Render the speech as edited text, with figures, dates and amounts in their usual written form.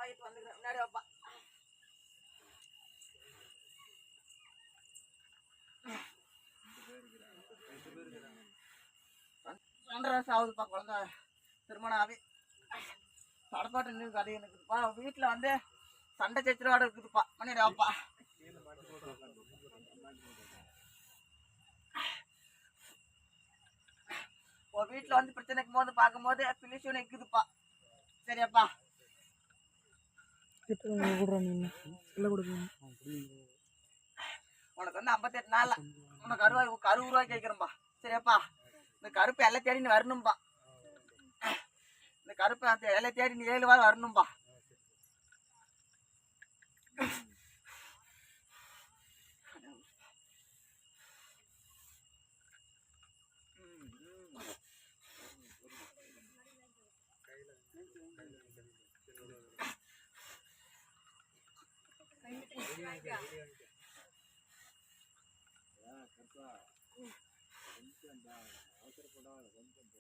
போயிட்டு வந்துக்கிறேன். முன்னாடி வைப்பா. ஆகுதுப்பா குழந்தை திருமணம் ஆகி தடப்பாட்டு நின்று கதை இருக்குதுப்பா. வீட்டில் வந்து சண்டை சச்சரவாடு இருக்குதுப்பா. பண்ணிடுவாப்பா. வீட்டில் வந்து பிரச்சனைக்கு போது பார்க்கும்போது பிலிஷு நிற்குதுப்பா. சரியாப்பா? உனக்கு வந்து 58 நாள் உனக்கு 60 ரூபாய் கேட்குறேன்பா. சரியாப்பா? இந்த கருப்பு எல்லாம் தேடி நீ வரணும்பா. இந்த கருப்பு அந்த எல்லாம் தேடி நீ 7 வாரம் வரணும்பா. அவசரப்படாத கொஞ்சம்